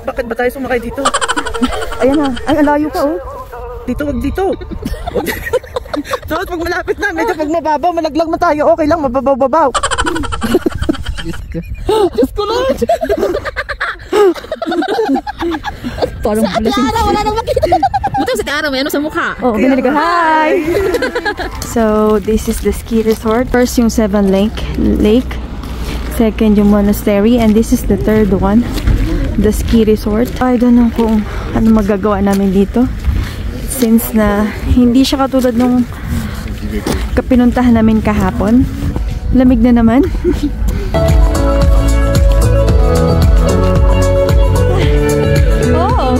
Bakit ba tayo sumakay dito? Ayan na. Ay, alayo pa oh. Dito, wag dito. So, pag malapit na, medyo pag mababaw, malaglag mo tayo. Okay lang, mababaw-babaw. Diyos ko lang. Parang sa Tiara, wala nang makita. Buto sa Tiara, may ano sa mukha. Oo, binili ka. Hi! So, this is the ski resort. First yung Seven Lake. Second yung monastery. And this is the third one. The ski resort. I don't know kung ano magagawa namin dito. Since na hindi siya katulad nung kapinuntahan namin kahapon. Lamig na naman. Oh.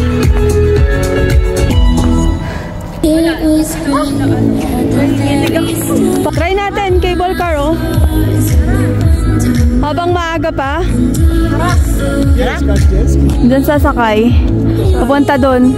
Try natin cable car oh. Habang maaga pa. Diyan sasakay. Papunta doon.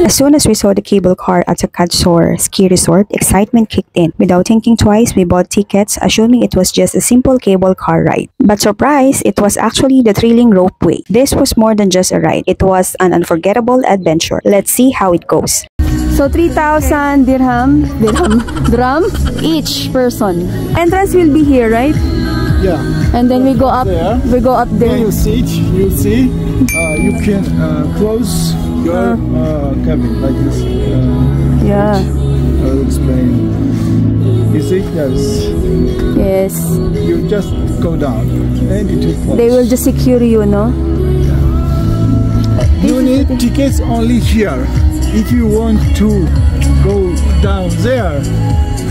As soon as we saw the cable car at the Kadsor ski resort, excitement kicked in. Without thinking twice, we bought tickets, assuming it was just a simple cable car ride. But surprise, it was actually the thrilling ropeway. This was more than just a ride. It was an unforgettable adventure. Let's see how it goes. So 3,000 dirham each person. Entrance will be here, right? Yeah. And then we go up there. We go up there. You see. You can close your cabin like this. Yeah. I'll explain. You see? Yes. You just go down and it will close. They will just secure you, no? You need tickets only here. If you want to go down there,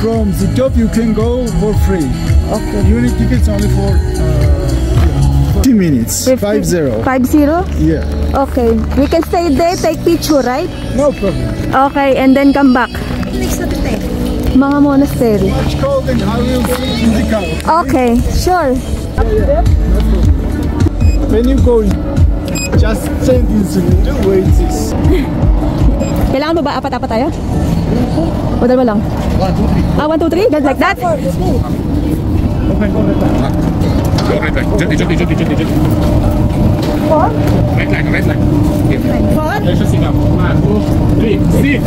from the top you can go for free. Okay. You need tickets only for 50 minutes. 50. 50? Yeah. Okay. We can stay there, take picture, right? No problem. Okay, and then come back. Mga monastery. Much cold and I will see in the car. Okay, sure. Yeah. No problem. When you go, just send this way this. Kailangan ba apat-apat tayo? O dalawa lang? 1, 2, 3. Ah, 1, 2, 3? Just like that? Okay, go right back. Go right back. Gently. Four? Right line. Here. Four? Let's just sit down. 1, 2, 3. See?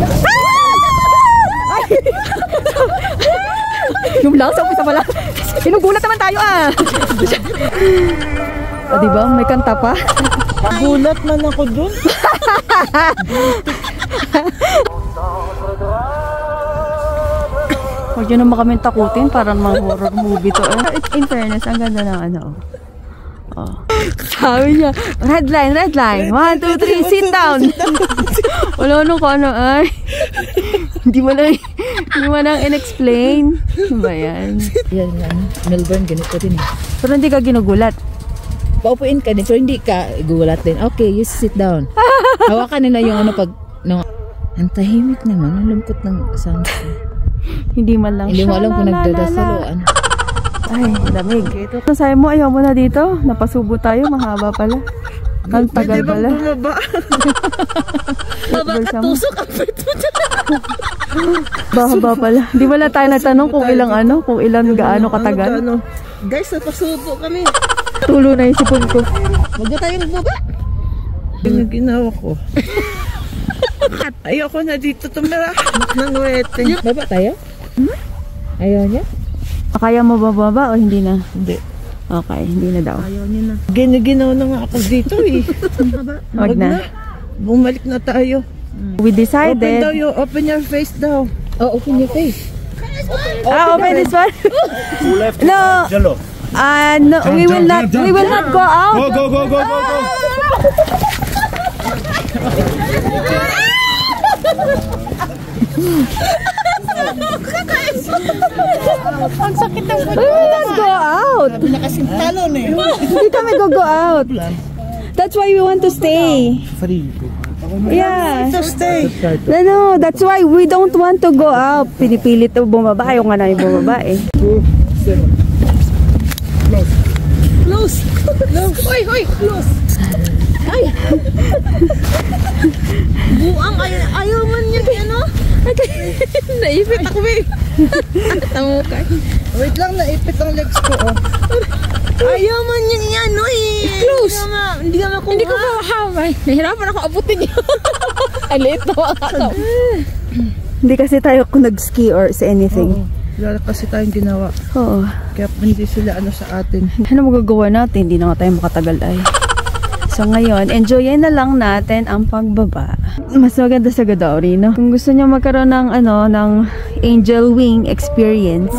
Yung lang, sa umpisa pala. Sinugulat naman tayo ah. O diba, may kanta pa. Gulat man ako dun. Huwag nyo naman kami takutin, parang mga horror movie to. In fairness, ang ganda ng ano. Oh. Sabi niya, red line. 1, 2, 3, sit down. Wala nung kung ano ay. Hindi mo lang in-explain. Ano ba yan? Yan, Melbourne, ganito din eh. Pero hindi ka ginugulat. Paupuin ka din, pero hindi ka gulat din. Okay, you sit down. Hawakan nila yung ano pag... No, ang tahimik naman, ang lungkot ng sound. Hindi man lang hindi mo alam kung nagdadasal o ano. Ay, lamig. Sabi mo, ayaw mo na dito. Napasubo tayo, mahaba pala. Ang tagal pala. Pwede bang bumaba? Tusok ang bahaba pala. Di wala tayo nagtanong kung ilang gaano katagal. Guys, napasubo kami. Tulo na yung sipon ko. Huwag na tayong bumaba. Yung ginawa ko. Ayoko na dito tumira. Nang weteng. Baba tayo? Ayaw niya? Kaya mo ba baba o hindi na? Hindi. Okay, hindi na daw. Ayaw niya na. Ginaw na nga ako dito eh. Wag na. Bumalik na tayo. We decided. Open your face daw. Oh, open your face. Open this one. No. No, we will not go out. Go. Ang sakit ng We will not go out. talon eh. Hindi kami go out. That's why we want to stay. Yeah. To stay. No, that's why we don't want to go out. Pinipilit to bumaba. Ayaw nga namin bumaba eh. Close. Hoy. Close. Ay. Buang ayaw man niya ano? Naipit ako eh. Tamo ka. Wait lang, naipit ang legs ko oh. Ayaw man yung ano eh. Close. Hindi ka makuha. Hindi ko mahamay. Nahirapan ako abutin yun. Ay, late na mga ako. Hindi kasi tayo kung nag-ski or sa anything. Wala kasi tayong ginawa. Oo. Kaya hindi sila ano sa atin. Ano magagawa natin? Hindi na nga tayo makatagal ay. So ngayon, enjoyin na lang natin ang pagbaba. Mas maganda sa Godauri, no? Kung gusto niyo magkaroon ng ng angel wing experience,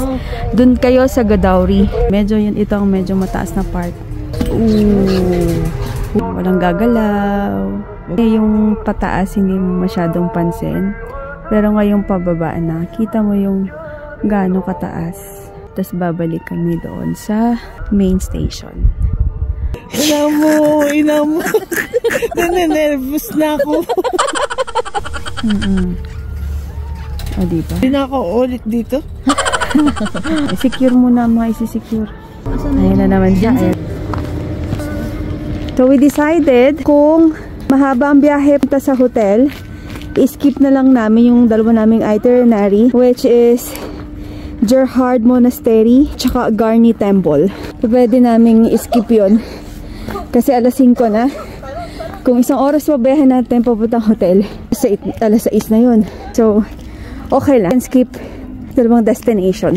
dun kayo sa Godauri. Medyo yun, ito ang medyo mataas na part. Ooh. Walang gagalaw. Yung pataas hindi mo masyadong pansin. Pero ngayong pababa na, kita mo yung gaano kataas. Tapos babalik kami doon sa main station. Ina mo. Nervous na ako. O, diba? Hindi na ako ulit dito. Secure muna, mga isi-secure. Ayan na naman siya. Ayan. So, we decided kung mahaba ang biyahe punta sa hotel, i-skip na lang namin yung dalawa naming itinerary, which is Gerhard Monastery tsaka Garni Temple. So, pwede naming i-skip yun. Kasi alas 5 na. Kung isang oras pa biyahe natin papuntang hotel, alas 6 na yun. So, okay lang. Skip dalawang destination.